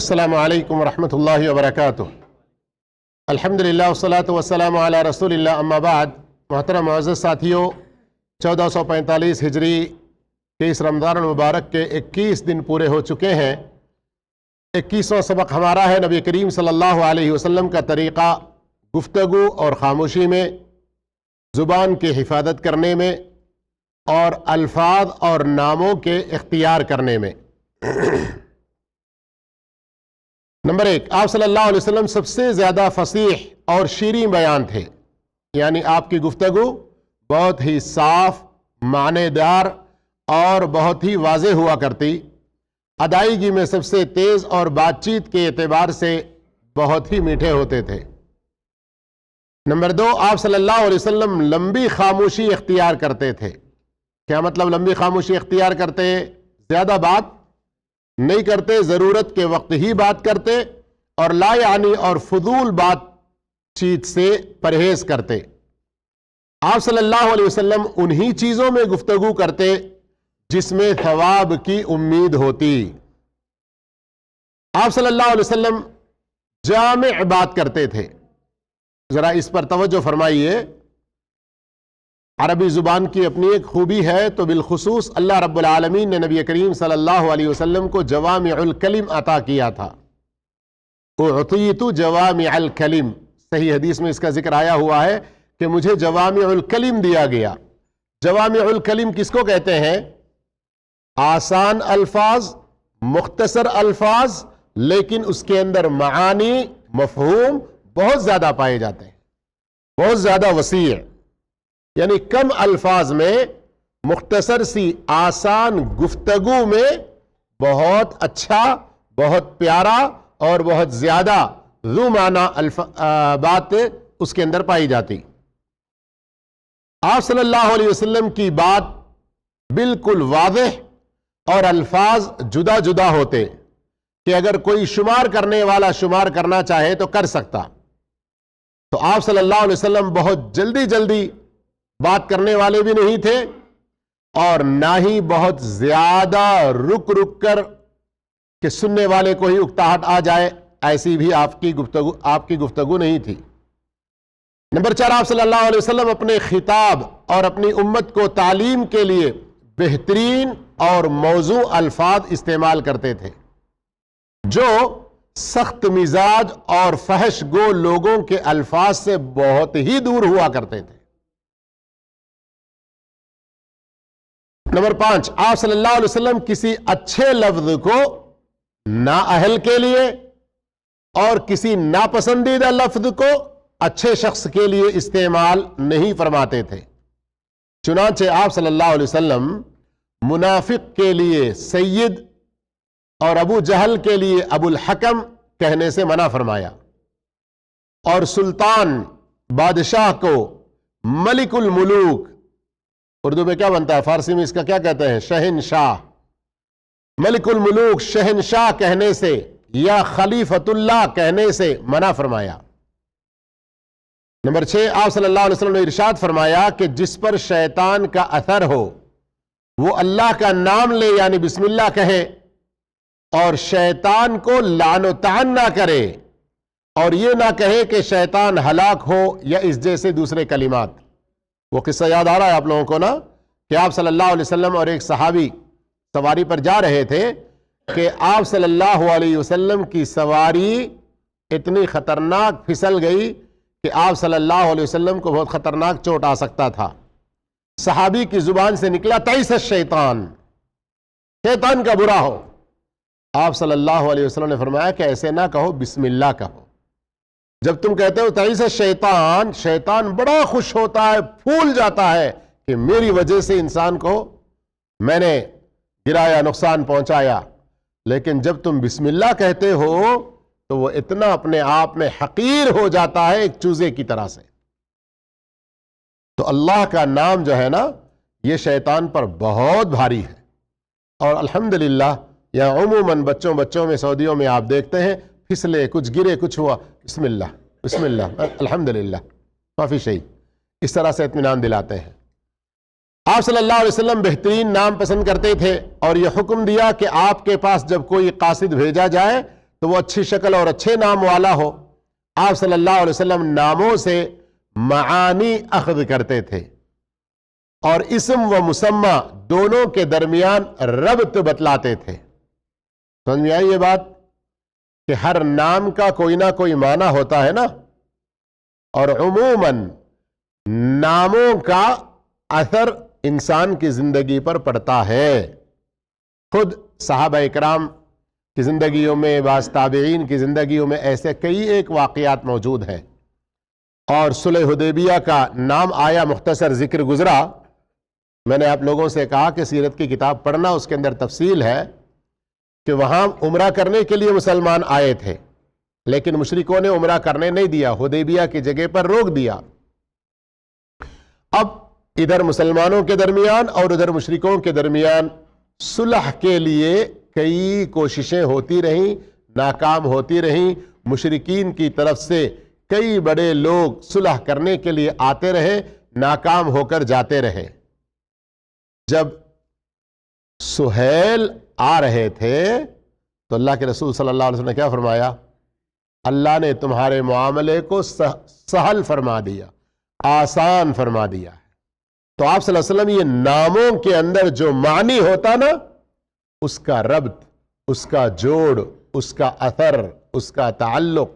السلام علیکم ورحمۃ اللہ وبرکاتہ۔ الحمدللہ والصلاۃ والسلام علی رسول اللہ، اما بعد۔ محترم معزز ساتھیوں، 1445 ہجری کے اس رمضان المبارک کے 21 دن پورے ہو چکے ہیں۔ 21واں سبق ہمارا ہے نبی کریم صلی اللہ علیہ وسلم کا طریقہ گفتگو اور خاموشی میں، زبان کی حفاظت کرنے میں اور الفاظ اور ناموں کے اختیار کرنے میں۔ نمبر 1، آپ صلی اللہ علیہ وسلم سب سے زیادہ فصیح اور شیریں بیان تھے، یعنی آپ کی گفتگو بہت ہی صاف، معنی دار اور بہت ہی واضح ہوا کرتی، ادائیگی میں سب سے تیز اور بات چیت کے اعتبار سے بہت ہی میٹھے ہوتے تھے۔ نمبر 2، آپ صلی اللہ علیہ وسلم لمبی خاموشی اختیار کرتے تھے۔ کیا مطلب لمبی خاموشی اختیار کرتے؟ زیادہ بات نہیں کرتے، ضرورت کے وقت ہی بات کرتے اور لا یعنی اور فضول بات چیت سے پرہیز کرتے۔ آپ صلی اللہ علیہ وسلم انہی چیزوں میں گفتگو کرتے جس میں ثواب کی امید ہوتی۔ آپ صلی اللہ علیہ وسلم جامع بات کرتے تھے۔ ذرا اس پر توجہ فرمائیے، عربی زبان کی اپنی ایک خوبی ہے، تو بالخصوص اللہ رب العالمین نے نبی کریم صلی اللہ علیہ وسلم کو جوامع الکلم عطا کیا تھا۔ اعطیت جوامع الکلم، صحیح حدیث میں اس کا ذکر آیا ہوا ہے کہ مجھے جوامع الکلم دیا گیا۔ جوامع الکلم کس کو کہتے ہیں؟ آسان الفاظ، مختصر الفاظ، لیکن اس کے اندر معانی، مفہوم بہت زیادہ پائے جاتے ہیں، بہت زیادہ وسیع، یعنی کم الفاظ میں مختصر سی آسان گفتگو میں بہت اچھا، بہت پیارا اور بہت زیادہ ذو معنی بات اس کے اندر پائی جاتی۔ آپ صلی اللہ علیہ وسلم کی بات بالکل واضح اور الفاظ جدا جدا ہوتے کہ اگر کوئی شمار کرنے والا شمار کرنا چاہے تو کر سکتا۔ تو آپ صلی اللہ علیہ وسلم بہت جلدی جلدی بات کرنے والے بھی نہیں تھے اور نہ ہی بہت زیادہ رک رک کر کہ سننے والے کو ہی اکتاہٹ آ جائے، ایسی بھی آپ کی گفتگو نہیں تھی۔ نمبر 4، آپ صلی اللہ علیہ وسلم اپنے خطاب اور اپنی امت کو تعلیم کے لیے بہترین اور موزوں الفاظ استعمال کرتے تھے، جو سخت مزاج اور فحش گو لوگوں کے الفاظ سے بہت ہی دور ہوا کرتے تھے۔ نمبر 5، آپ صلی اللہ علیہ وسلم کسی اچھے لفظ کو نااہل کے لیے اور کسی ناپسندیدہ لفظ کو اچھے شخص کے لیے استعمال نہیں فرماتے تھے۔ چنانچہ آپ صلی اللہ علیہ وسلم منافق کے لیے سید اور ابو جہل کے لیے ابو الحکم کہنے سے منع فرمایا، اور سلطان بادشاہ کو ملک الملوک، اردو میں کیا بنتا ہے، فارسی میں اس کا کیا کہتے ہیں، شہنشاہ، ملک الملوک شہنشاہ کہنے سے یا خلیفۃ اللہ کہنے سے منع فرمایا۔ نمبر 6، آپ صلی اللہ علیہ وسلم نے ارشاد فرمایا کہ جس پر شیطان کا اثر ہو وہ اللہ کا نام لے، یعنی بسم اللہ کہے، اور شیطان کو لعن و طعن نہ کرے، اور یہ نہ کہے کہ شیطان ہلاک ہو یا اس جیسے دوسرے کلمات۔ وہ قصہ یاد آ رہا ہے آپ لوگوں کو نا، کہ آپ صلی اللہ علیہ وسلم اور ایک صحابی سواری پر جا رہے تھے کہ آپ صلی اللہ علیہ وسلم کی سواری اتنی خطرناک پھسل گئی کہ آپ صلی اللہ علیہ وسلم کو بہت خطرناک چوٹ آ سکتا تھا۔ صحابی کی زبان سے نکلا تعیس الشیطان، شیطان کا برا ہو۔ آپ صلی اللہ علیہ وسلم نے فرمایا کہ ایسے نہ کہو، بسم اللہ کہو۔ جب تم کہتے ہو تعیس الشیطان، شیطان بڑا خوش ہوتا ہے، پھول جاتا ہے کہ میری وجہ سے انسان کو میں نے گرایا، نقصان پہنچایا۔ لیکن جب تم بسم اللہ کہتے ہو تو وہ اتنا اپنے آپ میں حقیر ہو جاتا ہے، ایک چوزے کی طرح سے۔ تو اللہ کا نام جو ہے نا، یہ شیطان پر بہت بھاری ہے۔ اور الحمدللہ یہاں عموماً بچوں میں سعودیوں میں آپ دیکھتے ہیں، پھسلے، کچھ گرے، کچھ ہوا، بسم اللہ بسم اللہ الحمدللہ، کافی شہید، اس طرح سے اطمینان دلاتے ہیں۔ آپ صلی اللہ علیہ وسلم بہترین نام پسند کرتے تھے اور یہ حکم دیا کہ آپ کے پاس جب کوئی قاصد بھیجا جائے تو وہ اچھی شکل اور اچھے نام والا ہو۔ آپ صلی اللہ علیہ وسلم ناموں سے معانی اخذ کرتے تھے اور اسم و مسمى دونوں کے درمیان ربط بتلاتے تھے۔ سمجھ میں آئی یہ بات کہ ہر نام کا کوئی نہ کوئی معنی ہوتا ہے نا، اور عموماً ناموں کا اثر انسان کی زندگی پر پڑتا ہے۔ خود صحابہ اکرام کی زندگیوں میں، بعض تابعین کی زندگیوں میں ایسے کئی ایک واقعات موجود ہیں، اور صلح حدیبیہ کا نام آیا، مختصر ذکر گزرا۔ میں نے آپ لوگوں سے کہا کہ سیرت کی کتاب پڑھنا، اس کے اندر تفصیل ہے کہ وہاں عمرہ کرنے کے لیے مسلمان آئے تھے، لیکن مشرکوں نے عمرہ کرنے نہیں دیا، حدیبیہ کی جگہ پر روک دیا۔ اب ادھر مسلمانوں کے درمیان اور ادھر مشرکوں کے درمیان صلح کے لیے کئی کوششیں ہوتی رہیں، ناکام ہوتی رہیں۔ مشرکین کی طرف سے کئی بڑے لوگ صلح کرنے کے لیے آتے رہے، ناکام ہو کر جاتے رہے۔ جب سہیل آ رہے تھے تو اللہ کے رسول صلی اللہ علیہ وسلم نے کیا فرمایا؟ اللہ نے تمہارے معاملے کو سہل فرما دیا، آسان فرما دیا ہے۔ تو آپ صلی اللہ علیہ وسلم یہ ناموں کے اندر جو معنی ہوتا نا، اس کا ربط، اس کا جوڑ، اس کا اثر، اس کا تعلق۔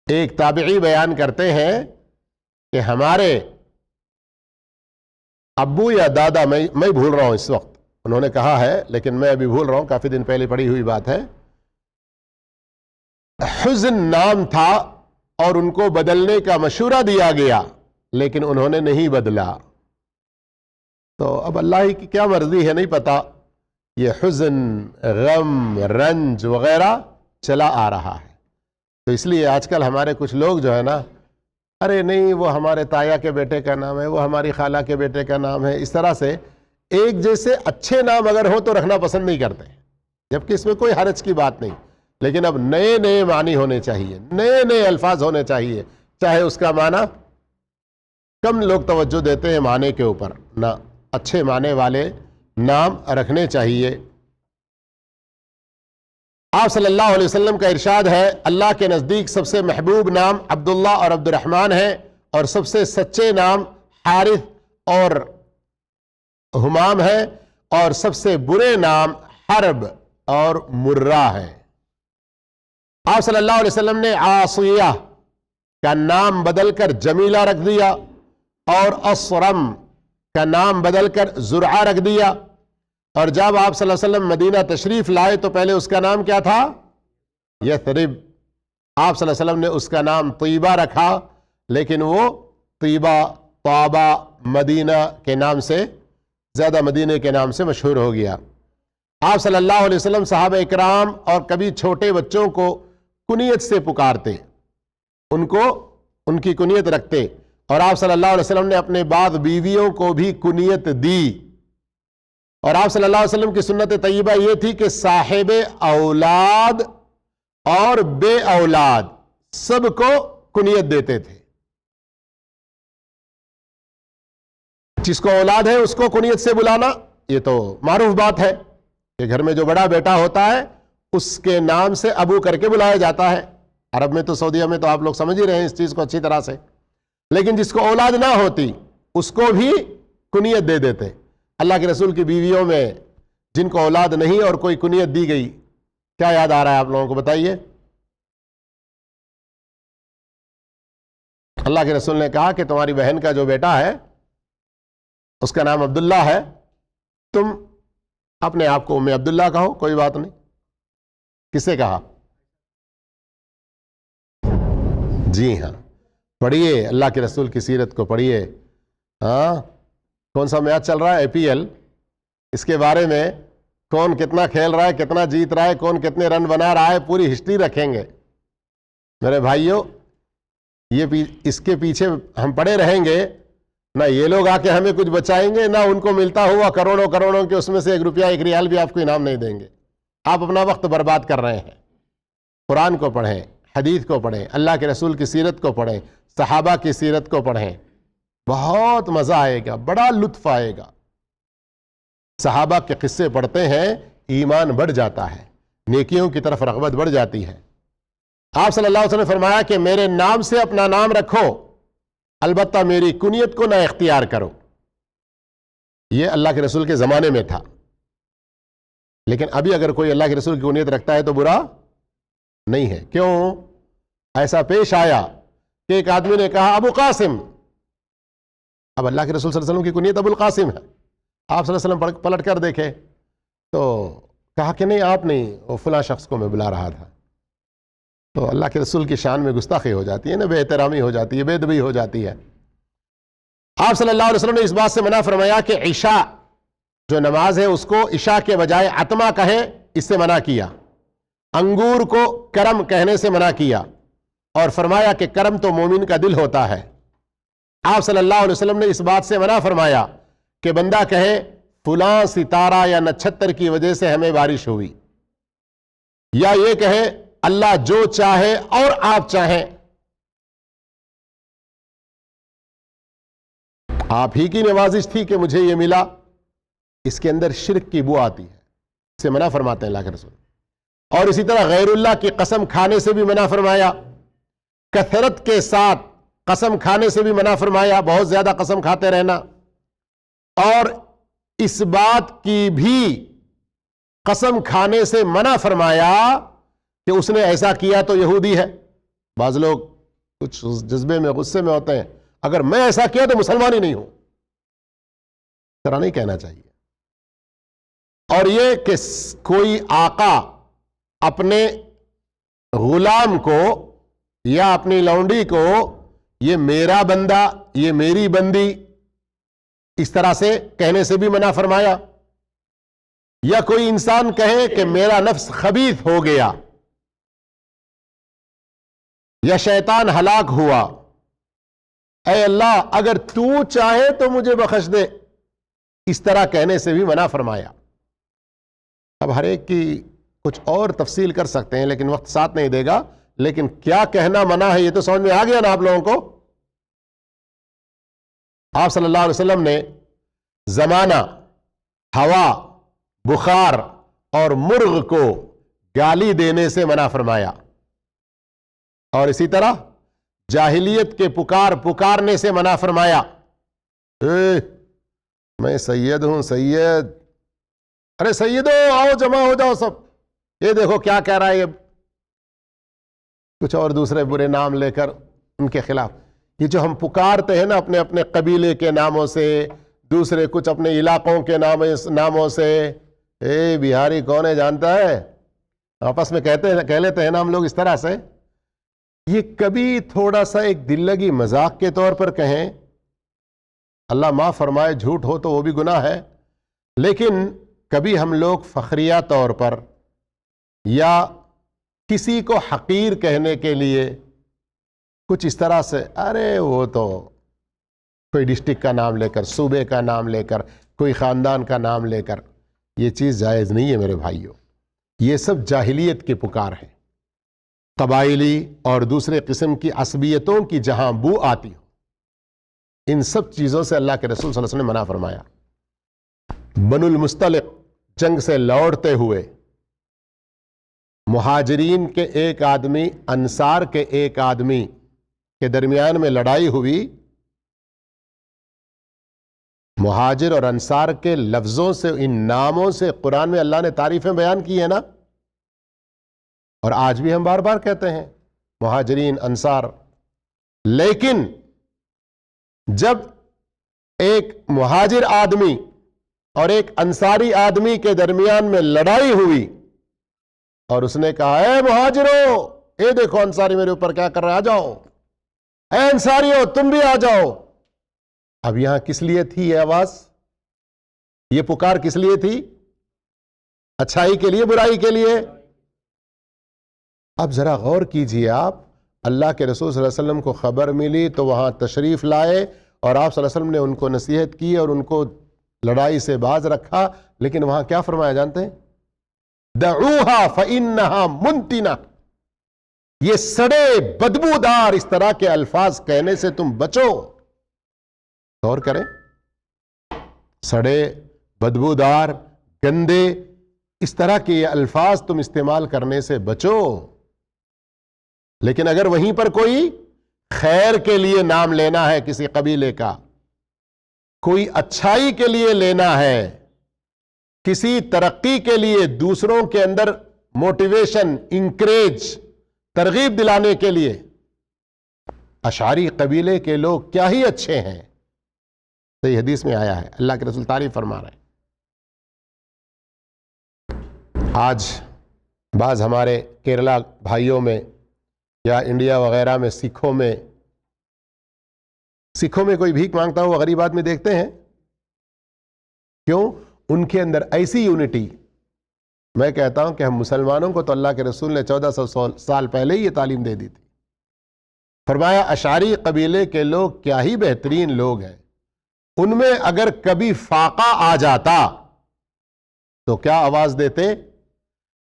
ایک تابعی بیان کرتے ہیں کہ ہمارے ابو یا دادا، میں بھول رہا ہوں اس وقت، انہوں نے کہا ہے لیکن میں ابھی بھول رہا ہوں، کافی دن پہلے پڑھی ہوئی بات ہے، حزن نام تھا اور ان کو بدلنے کا مشورہ دیا گیا لیکن انہوں نے نہیں بدلا۔ تو اب اللہ کی کیا مرضی ہے نہیں پتا، یہ حزن، غم، رنج وغیرہ چلا آ رہا ہے۔ تو اس لیے آج کل ہمارے کچھ لوگ جو ہے نا، ارے نہیں وہ ہمارے تایا کے بیٹے کا نام ہے، وہ ہماری خالہ کے بیٹے کا نام ہے، اس طرح سے ایک جیسے اچھے نام اگر ہو تو رکھنا پسند نہیں کرتے، جبکہ اس میں کوئی حرج کی بات نہیں، لیکن اب نئے نئے معنی ہونے چاہیے، نئے نئے الفاظ ہونے چاہیے، چاہے اس کا معنی کم لوگ توجہ دیتے ہیں معنی کے اوپر، نہ اچھے معنی والے نام رکھنے چاہیے۔ آپ صلی اللہ علیہ وسلم کا ارشاد ہے، اللہ کے نزدیک سب سے محبوب نام عبداللہ اور عبد الرحمن ہے، اور سب سے سچے نام حارث اور حمام ہے، اور سب سے برے نام حرب اور مرہ ہے۔ آپ صلی اللہ علیہ وسلم نے عاصیہ کا نام بدل کر جمیلہ رکھ دیا، اور اسرم کا نام بدل کر زرعہ رکھ دیا، اور جب آپ صلی اللہ علیہ وسلم مدینہ تشریف لائے تو پہلے اس کا نام کیا تھا؟ یثرب۔ آپ صلی اللہ علیہ وسلم نے اس کا نام طیبہ رکھا، لیکن وہ طیبہ، طابہ مدینہ کے نام سے زیادہ مدینہ کے نام سے مشہور ہو گیا۔ آپ صلی اللہ علیہ وسلم صحابہ اکرام اور کبھی چھوٹے بچوں کو کنیت سے پکارتے، ان کی کنیت رکھتے، اور آپ صلی اللہ علیہ وسلم نے اپنے بعض بیویوں کو بھی کنیت دی۔ اور آپ صلی اللہ علیہ وسلم کی سنت طیبہ یہ تھی کہ صاحب اولاد اور بے اولاد سب کو کنیت دیتے تھے۔ جس کو اولاد ہے اس کو کنیت سے بلانا یہ تو معروف بات ہے کہ گھر میں جو بڑا بیٹا ہوتا ہے اس کے نام سے ابو کر کے بلایا جاتا ہے۔ عرب میں تو، سعودیہ میں تو آپ لوگ سمجھ ہی رہے ہیں اس چیز کو اچھی طرح سے۔ لیکن جس کو اولاد نہ ہوتی اس کو بھی کنیت دے دیتے۔ اللہ کے رسول کی بیویوں میں جن کو اولاد نہیں اور کوئی کنیت دی گئی، کیا یاد آ رہا ہے آپ لوگوں کو؟ بتائیے۔ اللہ کے رسول نے کہا کہ تمہاری بہن کا جو بیٹا ہے اس کا نام عبداللہ ہے، تم اپنے آپ کو ام عبداللہ کہو، کوئی بات نہیں۔ کسے کہا؟ جی ہاں، پڑھیے اللہ کے رسول کی سیرت کو پڑھیے۔ ہاں، کون سا میچ چل رہا ہے؟ IPL، اس کے بارے میں کون کتنا کھیل رہا ہے، کتنا جیت رہا ہے، کون کتنے رن بنا رہا ہے، پوری ہسٹری رکھیں گے میرے بھائیوں۔ اس کے پیچھے ہم پڑے رہیں گے، نہ یہ لوگ آ کے ہمیں کچھ بچائیں گے، نہ ان کو ملتا ہوا کروڑوں کروڑوں کے اس میں سے 1 روپیہ 1 ریال بھی آپ کو انعام نہیں دیں گے۔ آپ اپنا وقت برباد کر رہے ہیں۔ قرآن کو پڑھیں، حدیث کو پڑھیں، اللہ کے رسول کی سیرت کو پڑھیں، صحابہ کی سیرت کو پڑھیں، بہت مزہ آئے گا، بڑا لطف آئے گا۔ صحابہ کے قصے پڑھتے ہیں، ایمان بڑھ جاتا ہے، نیکیوں کی طرف رغبت بڑھ جاتی ہے۔ آپ صلی اللہ علیہ وسلم نے فرمایا کہ میرے نام سے اپنا نام رکھو، البتہ میری کنیت کو نہ اختیار کرو۔ یہ اللہ کے رسول کے زمانے میں تھا، لیکن ابھی اگر کوئی اللہ کے رسول کی کنیت رکھتا ہے تو برا نہیں ہے۔ کیوں؟ ایسا پیش آیا کہ ایک آدمی نے کہا ابو قاسم، اب اللہ کے رسول صلی اللہ علیہ وسلم کی کنیت ابو القاسم ہے، آپ صلی اللہ علیہ وسلم پلٹ کر دیکھے تو کہا کہ نہیں آپ نہیں، وہ فلاں شخص کو میں بلا رہا تھا۔ تو اللہ کے رسول کی شان میں گستاخی ہو جاتی ہے نا، بے احترامی ہو جاتی ہے، بے ادبی ہو جاتی ہے۔ آپ صلی اللہ علیہ وسلم نے اس بات سے منع فرمایا کہ عشاء جو نماز ہے اس کو عشاء کے بجائے عتمہ کہیں، اس سے منع کیا۔ انگور کو کرم کہنے سے منع کیا، اور فرمایا کہ کرم تو مومن کا دل ہوتا ہے۔ آپ صلی اللہ علیہ وسلم نے اس بات سے منع فرمایا کہ بندہ کہے فلاں ستارہ یا نچھتر کی وجہ سے ہمیں بارش ہوئی، یا یہ کہے اللہ جو چاہے اور آپ چاہیں، آپ ہی کی نوازش تھی کہ مجھے یہ ملا، اس کے اندر شرک کی بو آتی ہے، اس سے منع فرماتے ہیں اللہ کے رسول۔ اور اسی طرح غیر اللہ کی قسم کھانے سے بھی منع فرمایا، کثرت کے ساتھ قسم کھانے سے بھی منع فرمایا، بہت زیادہ قسم کھاتے رہنا، اور اس بات کی بھی قسم کھانے سے منع فرمایا کہ اس نے ایسا کیا تو یہودی ہے۔ بعض لوگ کچھ جذبے میں غصے میں ہوتے ہیں، اگر میں ایسا کیا تو مسلمان ہی نہیں ہوں، اس طرح نہیں کہنا چاہیے۔ اور یہ کہ کوئی آقا اپنے غلام کو یا اپنی لونڈی کو یہ میرا بندہ، یہ میری بندی، اس طرح سے کہنے سے بھی منع فرمایا۔ یا کوئی انسان کہے کہ میرا نفس خبیث ہو گیا یا شیطان ہلاک ہوا، اے اللہ اگر تو چاہے تو مجھے بخش دے، اس طرح کہنے سے بھی منع فرمایا۔ اب ہر ایک کی کچھ اور تفصیل کر سکتے ہیں لیکن وقت ساتھ نہیں دے گا، لیکن کیا کہنا منع ہے یہ تو سمجھ میں آ گیا نا آپ لوگوں کو۔ آپ صلی اللہ علیہ وسلم نے زمانہ، ہوا، بخار اور مرغ کو گالی دینے سے منع فرمایا، اور اسی طرح جاہلیت کے پکارنے سے منع فرمایا۔ میں سید ہوں، سید، ارے سیدو آؤ جمع ہو جاؤ سب، یہ دیکھو کیا کہہ رہا ہے، یہ کچھ اور دوسرے برے نام لے کر ان کے خلاف۔ یہ جو ہم پکارتے ہیں نا اپنے اپنے قبیلے کے ناموں سے، دوسرے کچھ اپنے علاقوں کے ناموں سے، اے بہاری کون ہے جانتا ہے، آپس میں کہہ لیتے ہیں نا ہم لوگ اس طرح سے۔ یہ کبھی تھوڑا سا ایک دل لگی مذاق کے طور پر کہیں، اللہ معاف فرمائے جھوٹ ہو تو وہ بھی گناہ ہے، لیکن کبھی ہم لوگ فخریہ طور پر یا کسی کو حقیر کہنے کے لیے کچھ اس طرح سے، ارے وہ تو کوئی ڈسٹرکٹ کا نام لے کر، صوبے کا نام لے کر، کوئی خاندان کا نام لے کر، یہ چیز جائز نہیں ہے میرے بھائیوں۔ یہ سب جاہلیت کی پکار ہے، قبائلی اور دوسرے قسم کی عصبیتوں کی جہاں بو آتی ہو، ان سب چیزوں سے اللہ کے رسول صلی اللہ علیہ وسلم نے منع فرمایا۔ بنو المستلق جنگ سے لوٹتے ہوئے مہاجرین کے ایک آدمی، انصار کے ایک آدمی کے درمیان میں لڑائی ہوئی۔ مہاجر اور انصار کے لفظوں سے، ان ناموں سے قرآن میں اللہ نے تعریفیں بیان کی ہیں نا، اور آج بھی ہم بار بار کہتے ہیں مہاجرین، انصار۔ لیکن جب ایک مہاجر آدمی اور ایک انصاری آدمی کے درمیان میں لڑائی ہوئی اور اس نے کہا اے مہاجرو، اے دیکھو انصاری میرے اوپر کیا کر رہا ہے، آ جاؤ، اے انصاریو تم بھی آ جاؤ۔ اب یہاں کس لیے تھی یہ آواز، یہ پکار کس لیے تھی؟ اچھائی کے لیے، برائی کے لیے؟ اب ذرا غور کیجئے، آپ اللہ کے رسول صلی اللہ علیہ وسلم کو خبر ملی تو وہاں تشریف لائے، اور آپ صلی اللہ علیہ وسلم نے ان کو نصیحت کی اور ان کو لڑائی سے باز رکھا، لیکن وہاں کیا فرمایا جانتے ہیں؟ دعوها فإنها منتنہ، یہ سڑے بدبودار اس طرح کے الفاظ کہنے سے تم بچو۔ غور کریں، سڑے، بدبودار، گندے اس طرح کے یہ الفاظ تم استعمال کرنے سے بچو. لیکن اگر وہیں پر کوئی خیر کے لیے نام لینا ہے کسی قبیلے کا، کوئی اچھائی کے لیے لینا ہے، کسی ترقی کے لیے، دوسروں کے اندر موٹیویشن، انکریج، ترغیب دلانے کے لیے، اشعری قبیلے کے لوگ کیا ہی اچھے ہیں. صحیح حدیث میں آیا ہے، اللہ کے رسول تعریف فرما رہے ہیں. آج بعض ہمارے کیرلا بھائیوں میں یا انڈیا وغیرہ میں سکھوں میں کوئی بھیک مانگتا ہو وہ غریب آدمی دیکھتے ہیں. کیوں؟ ان کے اندر ایسی یونٹی. میں کہتا ہوں کہ ہم مسلمانوں کو تو اللہ کے رسول نے 1400 سال پہلے ہی یہ تعلیم دے دی تھی. فرمایا اشعری قبیلے کے لوگ کیا ہی بہترین لوگ ہیں. ان میں اگر کبھی فاقہ آ جاتا تو کیا آواز دیتے؟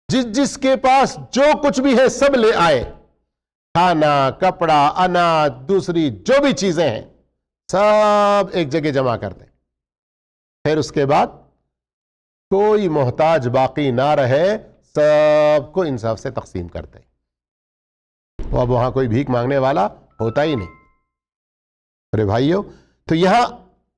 جس کے پاس جو کچھ بھی ہے سب لے آئے، کھانا، کپڑا، اناج، دوسری جو بھی چیزیں ہیں سب ایک جگہ جمع کرتے. پھر اس کے بعد کوئی محتاج باقی نہ رہے، سب کو انصاف سے تقسیم کرتے. اب وہاں کوئی بھیک مانگنے والا ہوتا ہی نہیں. ارے بھائیو، تو یہاں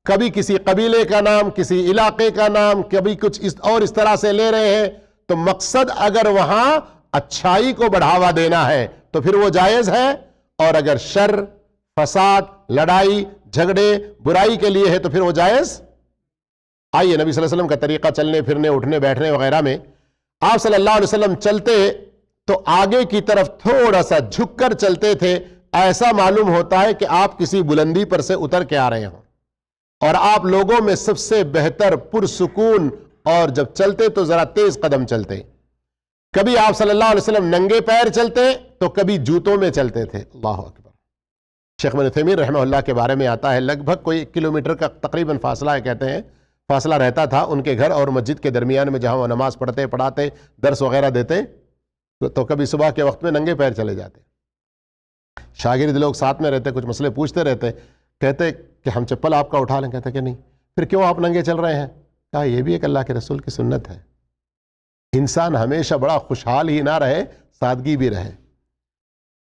کبھی کسی قبیلے کا نام، کسی علاقے کا نام، کبھی کچھ اس طرح سے لے رہے ہیں، تو مقصد اگر وہاں اچھائی کو بڑھاوا دینا ہے تو پھر وہ جائز ہے، اور اگر شر، فساد، لڑائی، جھگڑے، برائی کے لیے ہے تو پھر وہ جائز. آئیے نبی صلی اللہ علیہ وسلم کا طریقہ چلنے پھرنے، اٹھنے بیٹھنے وغیرہ میں، آپ صلی اللہ علیہ وسلم چلتے تو آگے کی طرف تھوڑا سا جھک کر چلتے تھے. ایسا معلوم ہوتا ہے کہ آپ کسی بلندی پر سے اتر کے آ رہے ہوں، اور آپ لوگوں میں سب سے بہتر، پرسکون، اور جب چلتے تو ذرا تیز قدم چلتے. کبھی آپ صلی اللہ علیہ وسلم ننگے پیر چلتے تو کبھی جوتوں میں چلتے تھے. اللہ اکبر. شیخ ابن عثیمین رحمہ اللہ کے بارے میں آتا ہے، لگ بھگ کوئی 1 کلومیٹر کا تقریباً فاصلہ ہے، کہتے ہیں فاصلہ رہتا تھا ان کے گھر اور مسجد کے درمیان میں، جہاں وہ نماز پڑھتے، پڑھاتے، درس وغیرہ دیتے، تو کبھی صبح کے وقت میں ننگے پیر چلے جاتے. شاگرد لوگ ساتھ میں رہتے، کچھ مسئلے پوچھتے رہتے، کہتے کہ ہم چپل آپ کا اٹھا لیں. کہتے کہ نہیں. پھر کیوں آپ ننگے چل رہے ہیں؟ کہا یہ بھی ایک اللہ کے رسول کی سنت ہے. انسان ہمیشہ بڑا خوشحال ہی نہ رہے، سادگی بھی رہے.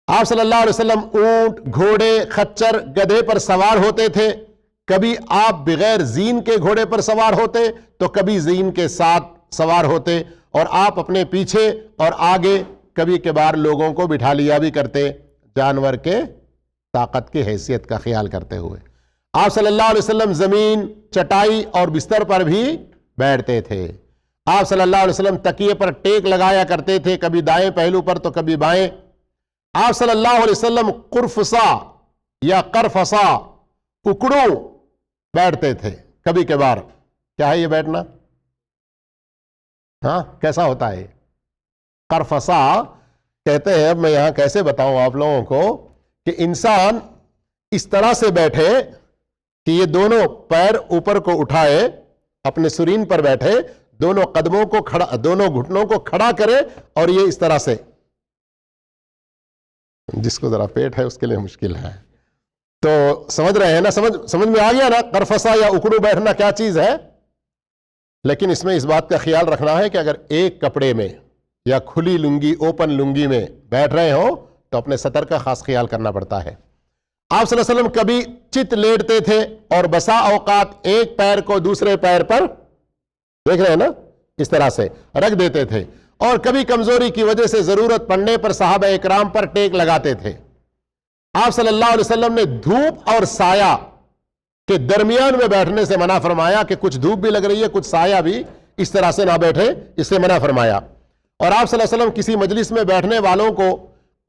آپ صلی اللہ علیہ وسلم اونٹ، گھوڑے، خچر، گدھے پر سوار ہوتے تھے. کبھی آپ بغیر زین کے گھوڑے پر سوار ہوتے تو کبھی زین کے ساتھ سوار ہوتے، اور آپ اپنے پیچھے اور آگے کبھی کبھار لوگوں کو بٹھا لیا بھی کرتے، جانور کے طاقت کی حیثیت کا خیال کرتے ہوئے. آپ صلی اللہ علیہ وسلم زمین، چٹائی اور بستر پر بھی بیٹھتے تھے. آپ صلی اللہ علیہ وسلم تکیے پر ٹیک لگایا کرتے تھے، کبھی دائیں پہلو پر تو کبھی بائیں. آپ صلی اللہ علیہ وسلم قرفصا یا قرفصا، اکڑوں بیٹھتے تھے کبھی کبھار. کیا ہے یہ بیٹھنا؟ ہاں، کیسا ہوتا ہے؟ قرفصا کہتے ہیں. اب میں یہاں کیسے بتاؤں آپ لوگوں کو کہ انسان اس طرح سے بیٹھے کہ یہ دونوں پیر اوپر کو اٹھائے، اپنے سرین پر بیٹھے، دونوں قدموں کو کھڑا، دونوں گھٹنوں کو کھڑا کرے، اور یہ اس طرح سے. جس کو ذرا پیٹ ہے اس کے لیے مشکل ہے. تو سمجھ رہے ہیں نا؟ سمجھ میں آ گیا نا قرفصا یا اکڑو بیٹھنا کیا چیز ہے؟ لیکن اس میں اس بات کا خیال رکھنا ہے کہ اگر ایک کپڑے میں یا کھلی لنگی، اوپن لنگی میں بیٹھ رہے ہو تو اپنے سطر کا خاص خیال کرنا پڑتا ہے. آپ صلی اللہ علیہ وسلم کبھی چت لیٹتے تھے، اور بسا اوقات ایک پیر کو دوسرے پیر پر، دیکھ رہے ہیں نا، اس طرح سے رکھ دیتے تھے. اور کبھی کمزوری کی وجہ سے ضرورت پڑنے پر صحابہ اکرام پر ٹیک لگاتے تھے. آپ صلی اللہ علیہ وسلم نے دھوپ اور سایہ کے درمیان میں بیٹھنے سے منع فرمایا کہ کچھ دھوپ بھی لگ رہی ہے، کچھ سایہ بھی، اس طرح سے نہ بیٹھے، اس سے منع فرمایا. اور آپ صلی اللہ علیہ وسلم کسی مجلس میں بیٹھنے والوں کو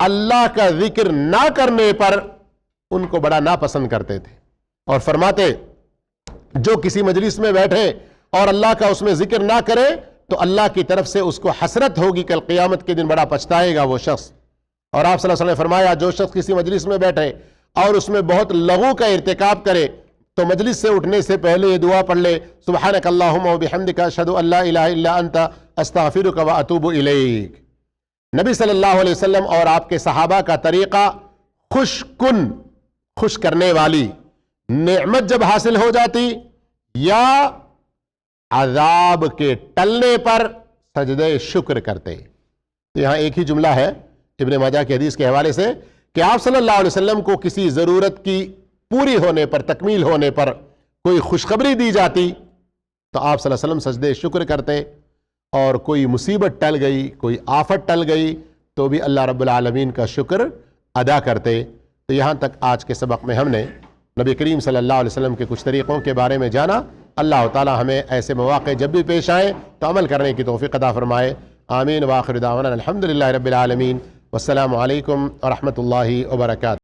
اللہ کا ذکر نہ کرنے پر ان کو بڑا ناپسند کرتے تھے، اور فرماتے جو کسی مجلس میں بیٹھے اور اللہ کا اس میں ذکر نہ کرے تو اللہ کی طرف سے اس کو حسرت ہوگی، کل قیامت کے دن بڑا پچھتائے گا وہ شخص. اور آپ صلی اللہ علیہ وسلم نے فرمایا جو شخص کسی مجلس میں بیٹھے اور اس میں بہت لغو کا ارتکاب کرے تو مجلس سے اٹھنے سے پہلے یہ دعا پڑھ لے، سبحانک اللہم و بحمدک اشہد ان لا الہ الا انت استغفرک و اتوب الیک. نبی صلی اللہ علیہ وسلم اور آپ کے صحابہ کا طریقہ خوش کن، خوش کرنے والی نعمت جب حاصل ہو جاتی یا عذاب کے ٹلنے پر سجدہ شکر کرتے. تو یہاں ایک ہی جملہ ہے ابن ماجہ کی حدیث کے حوالے سے کہ آپ صلی اللہ علیہ وسلم کو کسی ضرورت کی پوری ہونے پر، تکمیل ہونے پر کوئی خوشخبری دی جاتی تو آپ صلی اللہ علیہ وسلم سجدہ شکر کرتے، اور کوئی مصیبت ٹل گئی، کوئی آفت ٹل گئی تو بھی اللہ رب العالمین کا شکر ادا کرتے. تو یہاں تک آج کے سبق میں ہم نے نبی کریم صلی اللہ علیہ وسلم کے کچھ طریقوں کے بارے میں جانا. اللہ تعالی ہمیں ایسے مواقع جب بھی پیش آئیں تو عمل کرنے کی توفیق عطا فرمائے. آمین. وآخر دعوانا الحمدللہ رب العالمین. والسلام علیکم ورحمۃ اللہ وبرکاتہ.